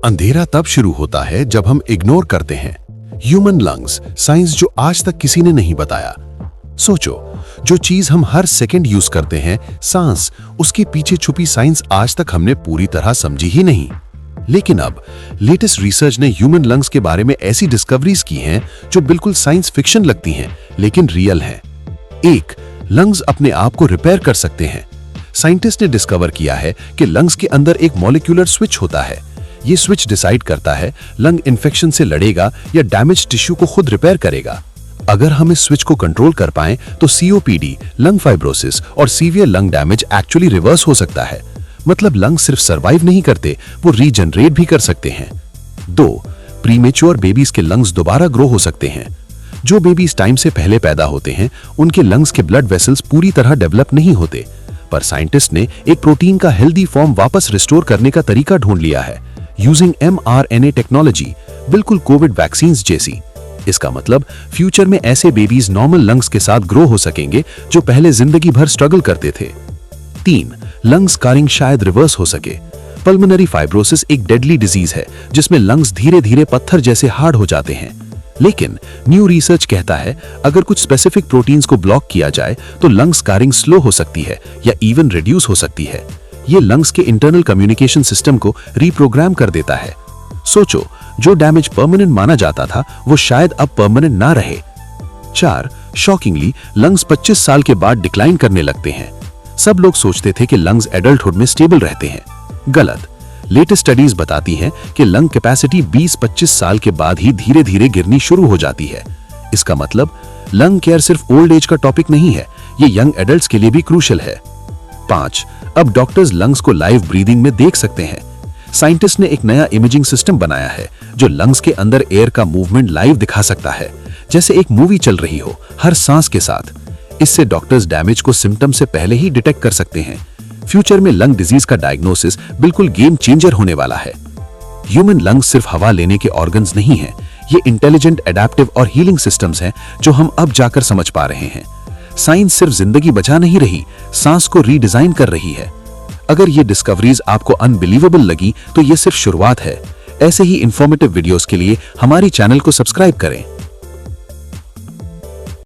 अंधेरा तब शुरू होता है जब हम इग्नोर करते हैं ह्यूमन लंग्स, साइंस जो आज तक किसी ने नहीं बताया। सोचो, जो चीज हम हर सेकंड यूज करते हैं, सांस, उसके पीछे छुपी साइंस आज तक हमने पूरी तरह समझी ही नहीं। लेकिन अब लेटेस्ट रिसर्च ने ह्यूमन लंग्स के बारे में ऐसी डिस्कवरीज की हैं जो बिल्कुल साइंस फिक्शन लगती हैं लेकिन रियल हैं। एक, लंग्स अपने आप को रिपेयर कर सकते हैं। साइंटिस्ट ने डिस्कवर किया है कि लंग्स के अंदर एक मॉलिक्यूलर स्विच होता है। ये स्विच डिसाइड करता है लंग इन्फेक्शन से लड़ेगा या डैमेज टिश्यू को खुद रिपेयर करेगा। अगर हम इस स्विच को कंट्रोल कर पाएं तो सीओपीडी, लंग फाइब्रोसिस और severe lung damage actually reverse हो सकता है। मतलब लंग सिर्फ सरवाइव नहीं करते, वो रीजनरेट भी कर सकते हैं। 2, प्रीमेच्योर बेबीज के लंग्स दोबारा ग्रो हो सकते हैं। जो बेबीज टाइम से पहले पैदा होते हैं, उनके लंग्स के ब्लड वेसल्स पूरी तरह डेवलप नहीं होते, पर साइंटिस्ट ने एक प्रोटीन का हेल्दी फॉर्म वापस रिस्टोर करने का तरीका ढूंढ लिया है यूजिंग mRNA टेक्नोलॉजी, बिल्कुल कोविड वैक्सीन्स जैसी। इसका मतलब फ्यूचर में ऐसे बेबीज नॉर्मल लंग्स के साथ ग्रो हो सकेंगे जो पहले जिंदगी भर स्ट्रगल करते थे। 3, लंग स्कारिंग शायद रिवर्स हो सके। पल्मोनरी फाइब्रोसिस एक डेडली डिजीज है जिसमें लंग्स धीरे धीरे पत्थर जैसे हार्ड हो जाते हैं। लेकिन न्यू रिसर्च कहता है अगर कुछ स्पेसिफिक प्रोटीन्स को ब्लॉक किया जाए तो लंग स्कारिंग स्लो हो सकती है या इवन रिड्यूस हो सकती है। ये लंग्स के इंटरनल कम्युनिकेशन सिस्टम को रीप्रोग्राम कर देता है। सोचो, जो डैमेज परमानेंट माना जाता था वो शायद अब परमानेंट ना रहे। 4, शॉकिंगली लंग्स 25 साल के बाद डिक्लाइन करने लगते हैं। सब लोग सोचते थे कि लंग्स एडल्टहुड में स्टेबल रहते हैं। गलत। लेटेस्ट स्टडीज बताती हैं कि लंग कैपेसिटी 20-25 साल के बाद ही धीरे धीरे गिरनी शुरू हो जाती है। इसका मतलब लंग केयर सिर्फ ओल्ड एज का टॉपिक नहीं है, ये यंग एडल्ट्स के लिए भी क्रूशियल है। 5, अब डॉक्टर्स लंग्स को लाइव ब्रीदिंग में देख सकते हैं। साइंटिस्ट ने एक नया इमेजिंग सिस्टम बनाया है जो लंग्स के अंदर एयर का मूवमेंट लाइव दिखा सकता है, जैसे एक मूवी चल रही हो हर सांस के साथ। इससे डॉक्टर्स डैमेज को सिम्टम से पहले ही डिटेक्ट कर सकते हैं। फ्यूचर में लंग डिजीज का डायग्नोसिस बिल्कुल गेम चेंजर होने वाला है। ह्यूमन लंग्स सिर्फ हवा लेने के ऑर्गन्स नहीं हैं, ये इंटेलिजेंट, एडेप्टिव और हीलिंग सिस्टम्स हैं जो हम अब जाकर समझ पा रहे हैं। साइंस सिर्फ जिंदगी बचा नहीं रही, सांस को रीडिजाइन कर रही है। अगर ये डिस्कवरीज आपको अनबिलीवेबल लगी तो ये सिर्फ शुरुआत है। ऐसे ही इंफॉर्मेटिव वीडियोस के लिए हमारी चैनल को सब्सक्राइब करें।